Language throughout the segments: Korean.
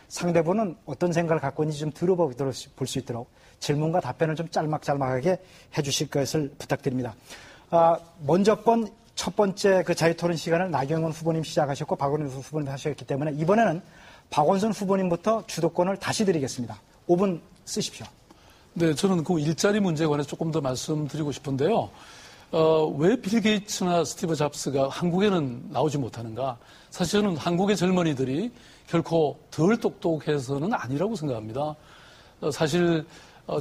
상대분은 어떤 생각을 갖고 있는지 좀 들어볼 수 있도록 질문과 답변을 좀 짤막짤막하게 해주실 것을 부탁드립니다. 먼저 건 첫 번째 그 자유토론 시간을 나경원 후보님 시작하셨고 박원순 후보님 하셨기 때문에 이번에는 박원순 후보님부터 주도권을 다시 드리겠습니다. 5분 쓰십시오. 네, 저는 그 일자리 문제에 관해서 조금 더 말씀드리고 싶은데요. 왜 빌 게이츠나 스티브 잡스가 한국에는 나오지 못하는가? 사실 저는 한국의 젊은이들이 결코 덜 똑똑해서는 아니라고 생각합니다. 사실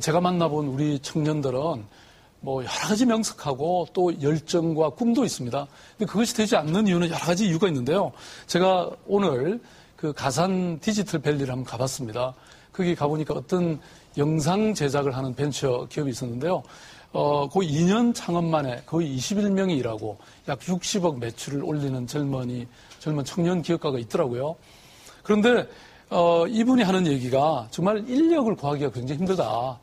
제가 만나본 우리 청년들은 뭐 여러 가지 명석하고 또 열정과 꿈도 있습니다. 근데 그것이 되지 않는 이유는 여러 가지 이유가 있는데요. 제가 오늘 그 가산 디지털 밸리를 한번 가봤습니다. 거기 가보니까 어떤 영상 제작을 하는 벤처 기업이 있었는데요. 거의 2년 창업 만에 거의 21명이 일하고 약 60억 매출을 올리는 젊은 청년 기업가가 있더라고요. 그런데 이분이 하는 얘기가 정말 인력을 구하기가 굉장히 힘들다.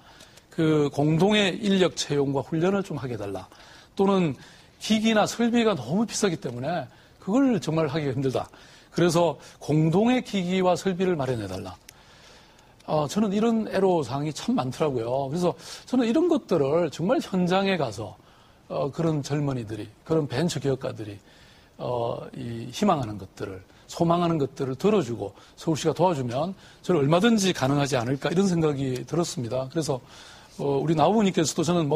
그 공동의 인력 채용과 훈련을 좀 하게 해달라. 또는 기기나 설비가 너무 비싸기 때문에 그걸 정말 하기가 힘들다. 그래서 공동의 기기와 설비를 마련해달라. 저는 이런 애로사항이 참 많더라고요. 그래서 저는 이런 것들을 정말 현장에 가서 그런 젊은이들이, 그런 벤처 기업가들이 희망하는 것들을, 소망하는 것들을 들어주고 서울시가 도와주면 저는 얼마든지 가능하지 않을까 이런 생각이 들었습니다. 그래서 우리 나부님께서도 저는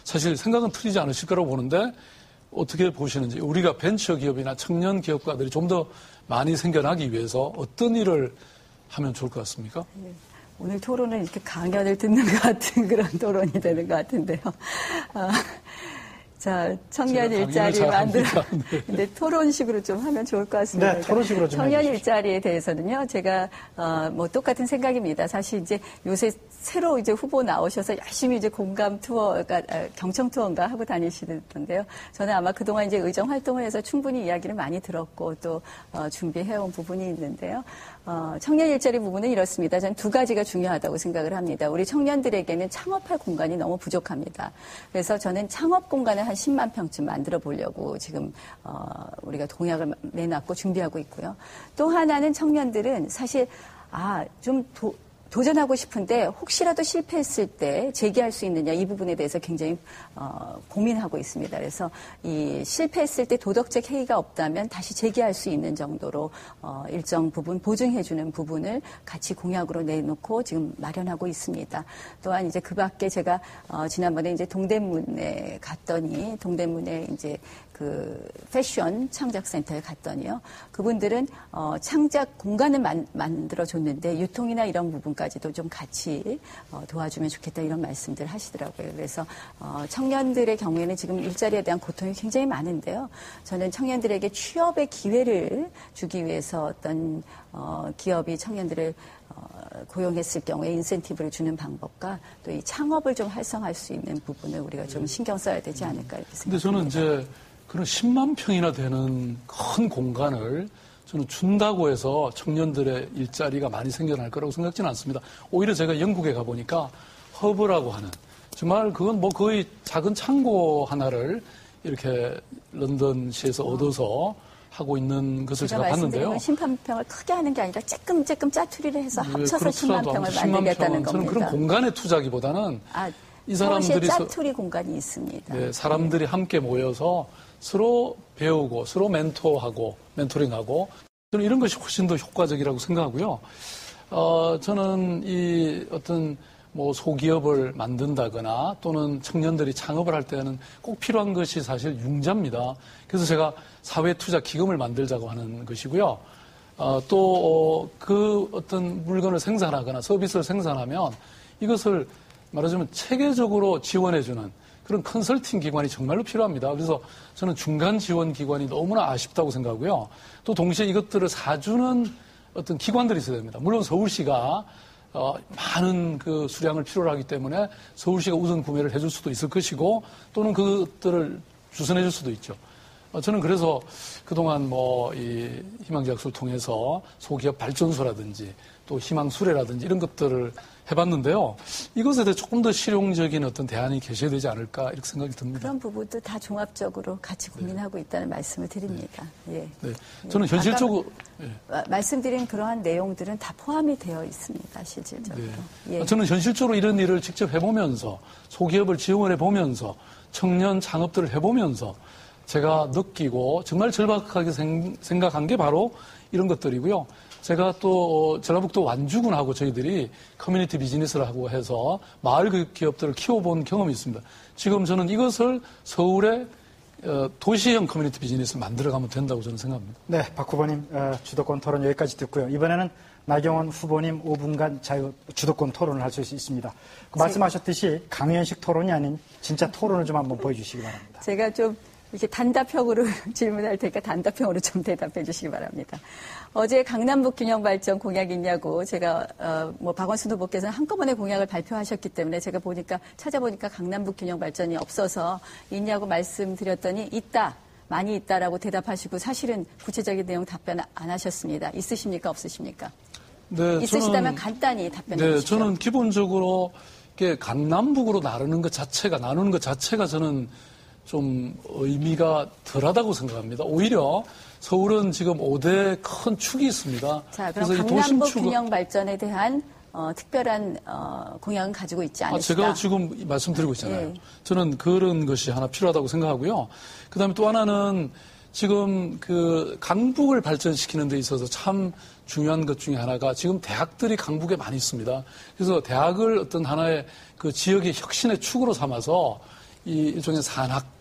사실 생각은 틀리지 않으실 거라고 보는데 어떻게 보시는지, 우리가 벤처 기업이나 청년 기업가들이 좀 더 많이 생겨나기 위해서 어떤 일을 하면 좋을 것 같습니까? 네. 오늘 토론은 이렇게 강연을 듣는 것 같은 그런 토론이 되는 것 같은데요. 자, 청년 일자리 만들어. 네. 근데 토론식으로 좀 하면 좋을 것 같습니다. 네, 토론식으로 좀 청년 일자리에 대해서는요, 제가, 똑같은 생각입니다. 사실 이제 요새 새로 이제 후보 나오셔서 열심히 이제 공감 투어, 그러니까 경청 투어인가 하고 다니시던데요. 저는 아마 그동안 이제 의정 활동을 해서 충분히 이야기를 많이 들었고 또, 준비해온 부분이 있는데요. 청년 일자리 부분은 이렇습니다. 저는 두 가지가 중요하다고 생각을 합니다. 우리 청년들에게는 창업할 공간이 너무 부족합니다. 그래서 저는 창업 공간을 한 10만 평쯤 만들어 보려고 지금 우리가 공약을 내놨고 준비하고 있고요. 또 하나는 청년들은 사실 좀 도전하고 싶은데 혹시라도 실패했을 때 재기할 수 있느냐 이 부분에 대해서 굉장히 고민하고 있습니다. 그래서 이 실패했을 때 도덕적 해이가 없다면 다시 재기할 수 있는 정도로 일정 부분 보증해주는 부분을 같이 공약으로 내놓고 지금 마련하고 있습니다. 또한 이제 그 밖에 제가 지난번에 이제 동대문에 갔더니 동대문에 이제 그 패션 창작센터에 갔더니요. 그분들은 창작 공간을 만들어줬는데 유통이나 이런 부분까지도 좀 같이 도와주면 좋겠다 이런 말씀들 하시더라고요. 그래서 청년들의 경우에는 지금 일자리에 대한 고통이 굉장히 많은데요. 저는 청년들에게 취업의 기회를 주기 위해서 어떤 기업이 청년들을 고용했을 경우에 인센티브를 주는 방법과 또 이 창업을 좀 활성화할 수 있는 부분을 우리가 좀 신경 써야 되지 않을까 이렇게 생각합니다. 근데 저는 이제 그런 10만 평이나 되는 큰 공간을 저는 준다고 해서 청년들의 일자리가 많이 생겨날 거라고 생각지는 않습니다. 오히려 제가 영국에 가보니까 허브라고 하는 정말 그건 거의 작은 창고 하나를 이렇게 런던시에서 얻어서 하고 있는 것을 제가 봤는데요. 10만 평을 크게 하는 게 아니라 조금 짜투리를 해서 합쳐서 10만 평을 만들겠다는 겁니다. 저는 그런 공간에 투자기보다는 이 사람들이 짜투리 공간이 있습니다. 네, 사람들이 함께 모여서 서로 배우고 서로 멘토링하고 저는 이런 것이 훨씬 더 효과적이라고 생각하고요. 저는 이 어떤 소기업을 만든다거나 또는 청년들이 창업을 할 때는 꼭 필요한 것이 사실 융자입니다. 그래서 제가 사회투자기금을 만들자고 하는 것이고요. 또 그 어떤 물건을 생산하거나 서비스를 생산하면 이것을 말하자면 체계적으로 지원해주는 그런 컨설팅 기관이 정말로 필요합니다. 그래서 저는 중간 지원 기관이 너무나 아쉽다고 생각하고요. 또 동시에 이것들을 사주는 어떤 기관들이 있어야 됩니다. 물론 서울시가 많은 그 수량을 필요로 하기 때문에 서울시가 우선 구매를 해줄 수도 있을 것이고 또는 그것들을 주선해줄 수도 있죠. 저는 그래서 그동안 이 희망제약소를 통해서 소기업 발전소라든지 또 희망수레라든지 이런 것들을 해봤는데요. 이것에 대해 조금 더 실용적인 어떤 대안이 계셔야 되지 않을까 이렇게 생각이 듭니다. 그런 부분도 다 종합적으로 같이 고민하고 있다는 말씀을 드립니다. 예. 네. 저는 현실적으로 말씀드린 그러한 내용들은 다 포함이 되어 있습니다. 실질적으로. 네. 예. 저는 현실적으로 이런 일을 직접 해보면서 소기업을 지원해 보면서 청년 창업들을 해보면서 제가 느끼고 정말 절박하게 생각한 게 바로 이런 것들이고요. 제가 또 전라북도 완주군하고 저희들이 커뮤니티 비즈니스를 하고 해서 마을 기업들을 키워본 경험이 있습니다. 지금 저는 이것을 서울의 도시형 커뮤니티 비즈니스를 만들어가면 된다고 저는 생각합니다. 네, 박 후보님 주도권 토론 여기까지 듣고요. 이번에는 나경원 후보님 5분간 주도권 토론을 할 수 있습니다. 말씀하셨듯이 강연식 토론이 아닌 진짜 토론을 좀 한번 보여주시기 바랍니다. 제가 좀 이렇게 단답형으로 질문할 테니까 단답형으로 좀 대답해 주시기 바랍니다. 어제 강남북 균형 발전 공약이 있냐고 제가 박원순 후보께서는 한꺼번에 공약을 발표하셨기 때문에 제가 찾아보니까 강남북 균형 발전이 없어서 있냐고 말씀드렸더니 있다. 많이 있다라고 대답하시고 사실은 구체적인 내용 답변 안 하셨습니다. 있으십니까? 없으십니까? 네, 있으시다면 간단히 답변해 주십시오. 네, 저는 기본적으로 강남북으로 나누는 것 자체가 저는 좀 의미가 덜하다고 생각합니다. 오히려 서울은 지금 5대 큰 축이 있습니다. 자, 그럼 강남북 균형 발전에 대한 특별한 공약은 가지고 있지 않으시다? 제가 지금 말씀드리고 있잖아요. 네. 저는 그런 것이 하나 필요하다고 생각하고요. 그다음에 또 하나는 지금 강북을 발전시키는 데 있어서 참 중요한 것 중에 하나가 지금 대학들이 강북에 많이 있습니다. 그래서 대학을 어떤 하나의 그 지역의 혁신의 축으로 삼아서 이 일종의 산학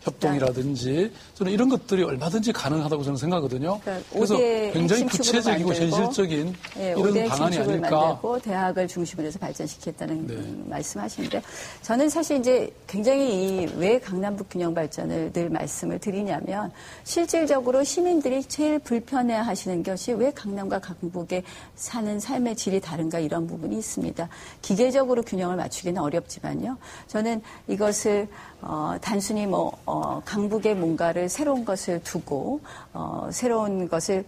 협동이라든지 저는 이런 것들이 얼마든지 가능하다고 저는 생각하거든요. 그러니까 그래서 굉장히 구체적이고 현실적인 이런 방안이 아닐까. 만들고 대학을 중심으로 해서 발전시켰다는 말씀하시는데 저는 사실 이제 굉장히 왜 강남북 균형 발전을 늘 말씀을 드리냐면 실질적으로 시민들이 제일 불편해하시는 것이 왜 강남과 강북에 사는 삶의 질이 다른가 이런 부분이 있습니다. 기계적으로 균형을 맞추기는 어렵지만요. 저는 이것을 단순히 강북에 뭔가를 새로운 것을 두고 새로운 것을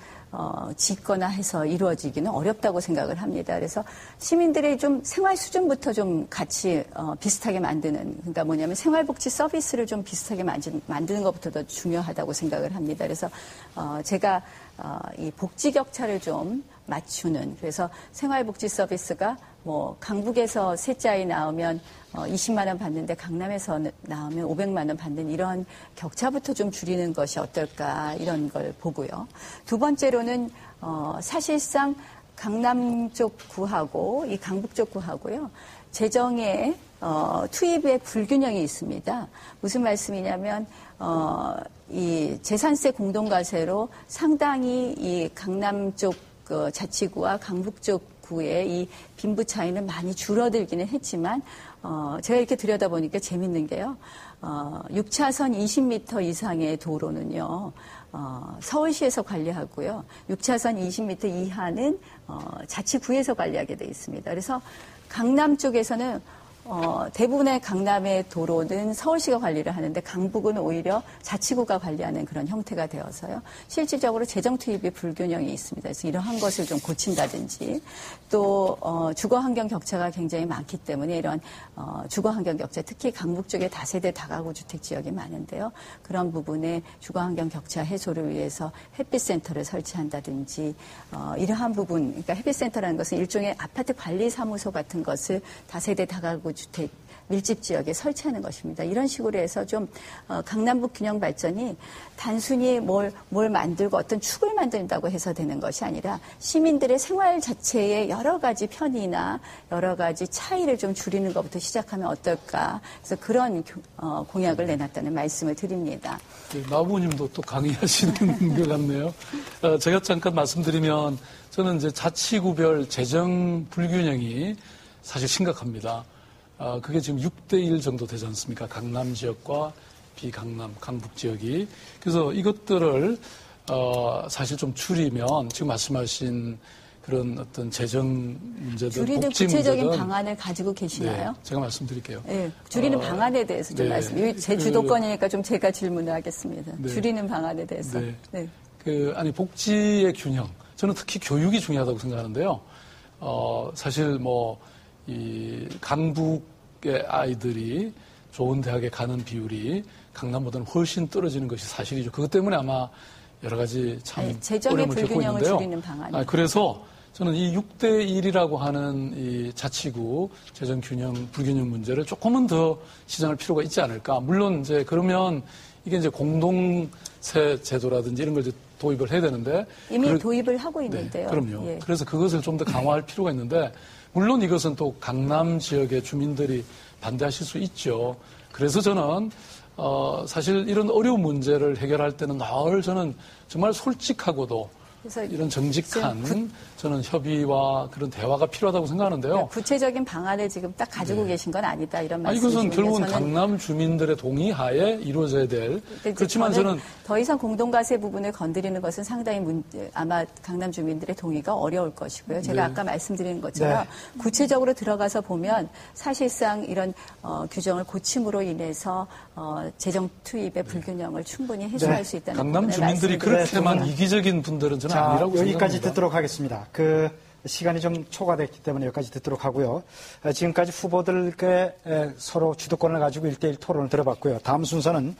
짓거나 해서 이루어지기는 어렵다고 생각을 합니다. 그래서 시민들의 좀 생활 수준부터 좀 같이 비슷하게 만드는, 그러니까 뭐냐면 생활복지 서비스를 좀 비슷하게 만드는 것부터 더 중요하다고 생각을 합니다. 그래서 제가 이 복지 격차를 좀 맞추는, 그래서 생활복지 서비스가 강북에서 셋째 아이 낳으면 20만 원 받는데 강남에서 나오면 500만 원 받는 이런 격차부터 좀 줄이는 것이 어떨까 이런 걸 보고요. 두 번째로는 사실상 강남 쪽 구하고 이 강북 쪽 구하고요. 재정에 투입의 불균형이 있습니다. 무슨 말씀이냐면 이 재산세 공동과세로 상당히 이 강남 쪽 자치구와 강북 쪽 구의 이 빈부 차이는 많이 줄어들기는 했지만 제가 이렇게 들여다보니까 재밌는 게요. 6차선 20m 이상의 도로는요. 서울시에서 관리하고요. 6차선 20m 이하는 자치구에서 관리하게 돼 있습니다. 그래서 강남 쪽에서는 대부분의 강남의 도로는 서울시가 관리를 하는데 강북은 오히려 자치구가 관리하는 그런 형태가 되어서요. 실질적으로 재정 투입의 불균형이 있습니다. 그래서 이러한 것을 좀 고친다든지 또 주거 환경 격차가 굉장히 많기 때문에 이런 주거 환경 격차, 특히 강북 쪽에 다세대 다가구 주택 지역이 많은데요. 그런 부분에 주거 환경 격차 해소를 위해서 햇빛센터를 설치한다든지 이러한 부분, 그러니까 햇빛센터라는 것은 일종의 아파트 관리 사무소 같은 것을 다세대 다가구 주택 밀집 지역에 설치하는 것입니다. 이런 식으로 해서 좀 강남북 균형 발전이 단순히 뭘 만들고 어떤 축을 만든다고 해서 되는 것이 아니라 시민들의 생활 자체의 여러 가지 편의나 여러 가지 차이를 좀 줄이는 것부터 시작하면 어떨까. 그래서 그런 공약을 내놨다는 말씀을 드립니다. 네, 나부님도 또 강의하시는 것 같네요. 제가 잠깐 말씀드리면 저는 이제 자치구별 재정 불균형이 사실 심각합니다. 그게 지금 6대1 정도 되지 않습니까? 강남 지역과 비강남, 강북 지역이. 그래서 이것들을 사실 좀 줄이면 지금 말씀하신 그런 어떤 재정 문제들, 줄이는 복지 구체적인 문제든 방안을 가지고 계시나요? 네, 제가 말씀드릴게요. 네, 줄이는 방안에 대해서 좀 네. 말씀. 제 주도권이니까 좀 제가 질문을 하겠습니다. 네. 줄이는 방안에 대해서. 네. 네. 아니 복지의 균형. 저는 특히 교육이 중요하다고 생각하는데요. 사실 이 강북의 아이들이 좋은 대학에 가는 비율이 강남보다는 훨씬 떨어지는 것이 사실이죠. 그것 때문에 아마 여러 가지 참 재정의 어려움을 겪고 불균형을 있는데요. 줄이는 방안. 그래서 저는 이 6대1이라고 하는 이 자치구 재정 균형, 불균형 문제를 조금은 더 시정할 필요가 있지 않을까. 물론 이제 그러면 이게 이제 공동세 제도라든지 이런 걸 이제 도입을 해야 되는데. 이미 도입을 하고 있는데요. 네, 그럼요. 예. 그래서 그것을 좀 더 강화할 필요가 있는데, 물론 이것은 또 강남 지역의 주민들이 반대하실 수 있죠. 그래서 저는 사실 이런 어려운 문제를 해결할 때는 늘 저는 정말 솔직하고도 그래서 이런 정직한 저는 협의와 그런 대화가 필요하다고 생각하는데요. 구체적인 방안을 지금 딱 가지고 계신 건 아니다 이런 말씀이신데 이것은 결국은 강남 주민들의 동의하에 이루어져야 될. 그렇지만 저는 더 이상 공동가세 부분을 건드리는 것은 상당히 아마 강남 주민들의 동의가 어려울 것이고요. 제가 아까 말씀드린 것처럼 구체적으로 들어가서 보면 사실상 이런 규정을 고침으로 인해서 재정 투입의 불균형을 충분히 해소할 수 있다는 강남 부분을 주민들이 말씀드리겠습니다. 그렇게만 이기적인 분들은 저는 아니라고 여기까지 생각합니다. 듣도록 하겠습니다. 시간이 좀 초과됐기 때문에 여기까지 듣도록 하고요. 지금까지 후보들께 서로 주도권을 가지고 1대1 토론을 들어봤고요. 다음 순서는